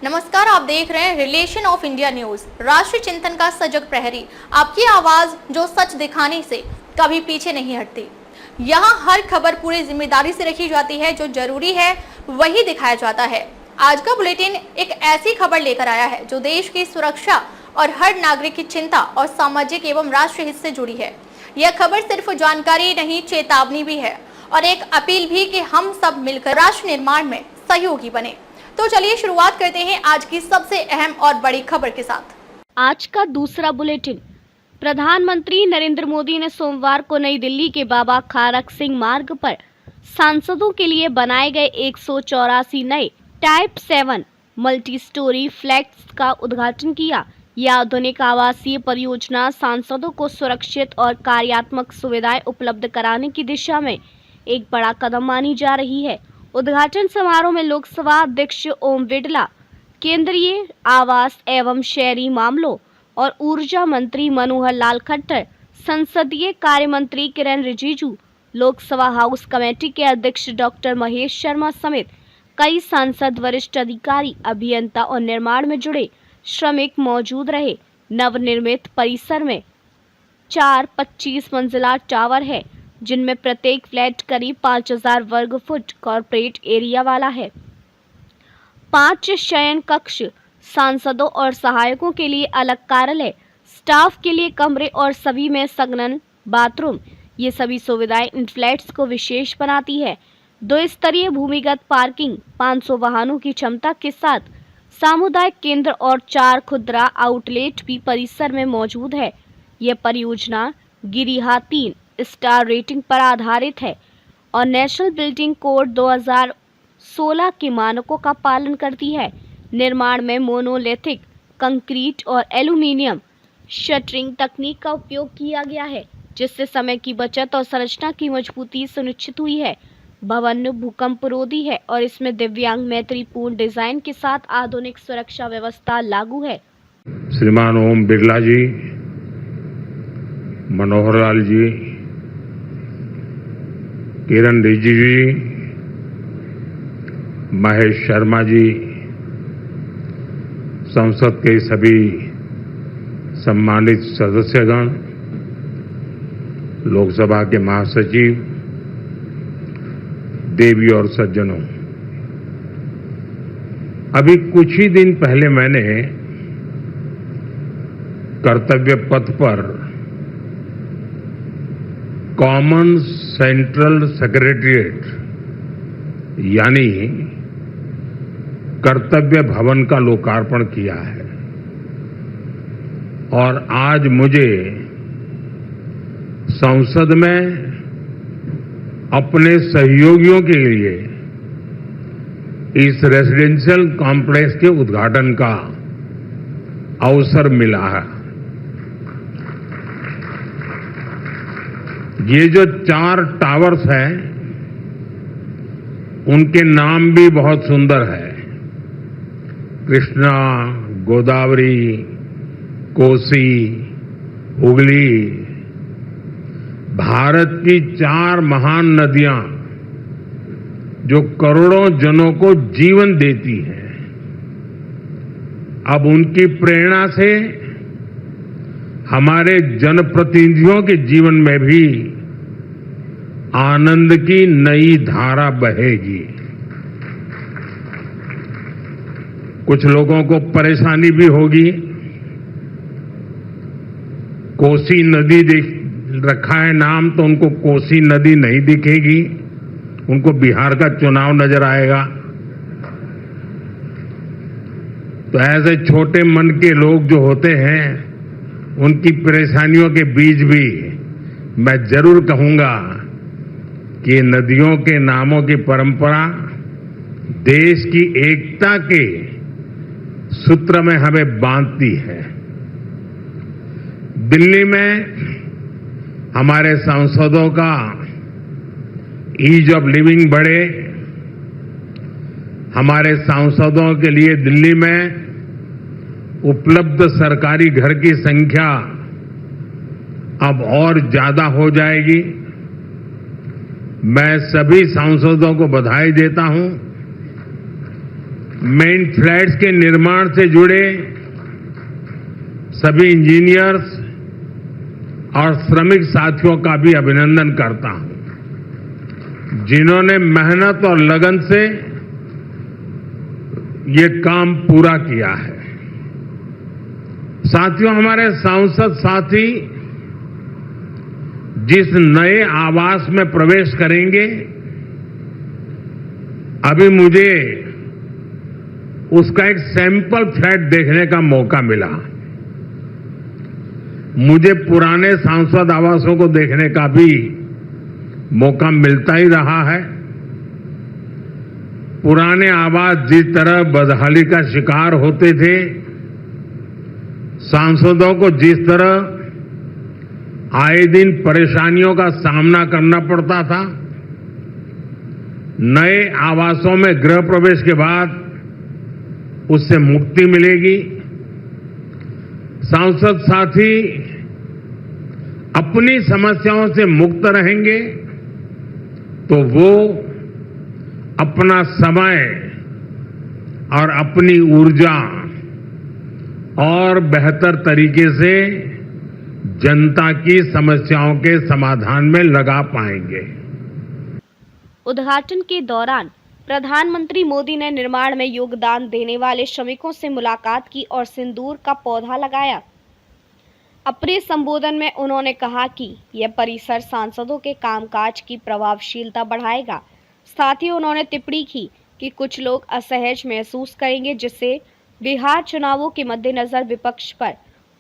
नमस्कार, आप देख रहे हैं रिलेशन ऑफ इंडिया न्यूज, राष्ट्रीय चिंतन का सजग प्रहरी। आपकी आवाज जो सच दिखाने से कभी पीछे नहीं हटती। यहाँ हर खबर पूरी जिम्मेदारी से रखी जाती है, जो जरूरी है वही दिखाया जाता है। आज का बुलेटिन एक ऐसी खबर लेकर आया है जो देश की सुरक्षा और हर नागरिक की चिंता और सामाजिक एवं राष्ट्रीय हित से जुड़ी है। यह खबर सिर्फ जानकारी नहीं, चेतावनी भी है और एक अपील भी कि हम सब मिलकर राष्ट्र निर्माण में सहयोगी बने। तो चलिए शुरुआत करते हैं आज की सबसे अहम और बड़ी खबर के साथ। आज का दूसरा बुलेटिन। प्रधानमंत्री नरेंद्र मोदी ने सोमवार को नई दिल्ली के बाबा खारक सिंह मार्ग पर सांसदों के लिए बनाए गए 184 नए टाइप 7 मल्टी स्टोरी फ्लैट्स का उद्घाटन किया। यह आधुनिक आवासीय परियोजना सांसदों को सुरक्षित और कार्यात्मक सुविधाएं उपलब्ध कराने की दिशा में एक बड़ा कदम मानी जा रही है। उद्घाटन समारोह में लोकसभा अध्यक्ष ओम बिरला, केंद्रीय आवास एवं शहरी मामलों और ऊर्जा मंत्री मनोहर लाल खट्टर, संसदीय कार्य मंत्री किरेन रिजिजू, लोकसभा हाउस कमेटी के अध्यक्ष डॉक्टर महेश शर्मा समेत कई सांसद, वरिष्ठ अधिकारी, अभियंता और निर्माण में जुड़े श्रमिक मौजूद रहे। नवनिर्मित परिसर में 4 25 मंजिला टावर है, जिनमें प्रत्येक फ्लैट करीब 5000 वर्ग फुट कॉर्पोरेट एरिया वाला है। 5 शयन कक्ष, सांसदों और सहायकों के लिए अलग कार्यालय, स्टाफ के लिए कमरे और सभी में संगन बाथरूम। ये सभी सुविधाएं इन फ्लैट्स को विशेष बनाती है। 2 स्तरीय भूमिगत पार्किंग, 500 वाहनों की क्षमता के साथ सामुदायिक केंद्र और 4 खुदरा आउटलेट भी परिसर में मौजूद है। यह परियोजना गिरिहा 3 स्टार रेटिंग पर आधारित है और नेशनल बिल्डिंग कोड 2016 के मानकों का पालन करती है। निर्माण में मोनोलिथिक कंक्रीट और एल्यूमीनियम शटरिंग तकनीक का उपयोग किया गया है, जिससे समय की बचत और संरचना की मजबूती सुनिश्चित हुई है। भवन भूकंपरोधी है और इसमें दिव्यांग मैत्रीपूर्ण डिजाइन के साथ आधुनिक सुरक्षा व्यवस्था लागू है। श्रीमान ओम बिरला जी, मनोहर लाल जी, किरेन रिजिजू जी, महेश शर्मा जी, संसद के सभी सम्मानित सदस्यगण, लोकसभा के महासचिव, देवी और सज्जनों, अभी कुछ ही दिन पहले मैंने कर्तव्य पथ पर कॉमन सेंट्रल सेक्रेटेरिएट यानी कर्तव्य भवन का लोकार्पण किया है और आज मुझे संसद में अपने सहयोगियों के लिए इस रेजिडेंशियल कॉम्प्लेक्स के उद्घाटन का अवसर मिला है। ये जो 4 टावर्स हैं, उनके नाम भी बहुत सुंदर है। कृष्णा, गोदावरी, कोसी, हुगली, भारत की 4 महान नदियां जो करोड़ों जनों को जीवन देती हैं, अब उनकी प्रेरणा से हमारे जनप्रतिनिधियों के जीवन में भी आनंद की नई धारा बहेगी। कुछ लोगों को परेशानी भी होगी। कोसी नदी रखा है नाम, तो उनको कोसी नदी नहीं दिखेगी, उनको बिहार का चुनाव नजर आएगा। तो ऐसे छोटे मन के लोग जो होते हैं, उनकी परेशानियों के बीच भी मैं जरूर कहूंगा कि नदियों के नामों की परंपरा देश की एकता के सूत्र में हमें बांधती है। दिल्ली में हमारे सांसदों का ईज ऑफ लिविंग बढ़े, हमारे सांसदों के लिए दिल्ली में उपलब्ध सरकारी घर की संख्या अब और ज्यादा हो जाएगी। मैं सभी सांसदों को बधाई देता हूं मैं इन फ्लैट्स के निर्माण से जुड़े सभी इंजीनियर्स और श्रमिक साथियों का भी अभिनंदन करता हूं, जिन्होंने मेहनत और लगन से ये काम पूरा किया है। साथियों, हमारे सांसद साथी जिस नए आवास में प्रवेश करेंगे, अभी मुझे उसका एक सैंपल फ्लैट देखने का मौका मिला। मुझे पुराने सांसद आवासों को देखने का भी मौका मिलता ही रहा है। पुराने आवास जिस तरह बदहाली का शिकार होते थे, सांसदों को जिस तरह आए दिन परेशानियों का सामना करना पड़ता था, नए आवासों में गृह प्रवेश के बाद उससे मुक्ति मिलेगी। सांसद साथी अपनी समस्याओं से मुक्त रहेंगे तो वो अपना समय और अपनी ऊर्जा और बेहतर तरीके से जनता की समस्याओं के समाधान में लगा पाएंगे। उद्घाटन के दौरान प्रधानमंत्री मोदी ने निर्माण में योगदान देने वाले श्रमिकों से मुलाकात की और सिंदूर का पौधा लगाया। अपने संबोधन में उन्होंने कहा कि यह परिसर सांसदों के कामकाज की प्रभावशीलता बढ़ाएगा। साथ ही उन्होंने टिप्पणी की कि कुछ लोग असहज महसूस करेंगे, जिससे बिहार चुनावों के मद्देनजर विपक्ष पर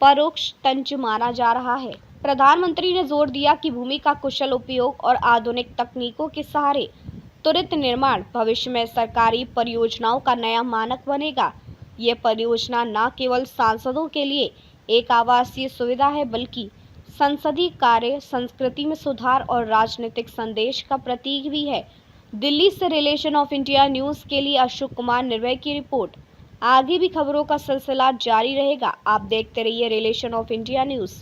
परोक्ष तंज मारा जा रहा है। प्रधानमंत्री ने जोर दिया कि भूमि का कुशल उपयोग और आधुनिक तकनीकों के सहारे त्वरित निर्माण भविष्य में सरकारी परियोजनाओं का नया मानक बनेगा। ये परियोजना न केवल सांसदों के लिए एक आवासीय सुविधा है, बल्कि संसदीय कार्य संस्कृति में सुधार और राजनीतिक संदेश का प्रतीक भी है। दिल्ली से रिलेशन ऑफ इंडिया न्यूज़ के लिए अशोक कुमार निर्भय की रिपोर्ट। आगे भी खबरों का सिलसिला जारी रहेगा। आप देखते रहिए रिलेशन ऑफ इंडिया न्यूज़।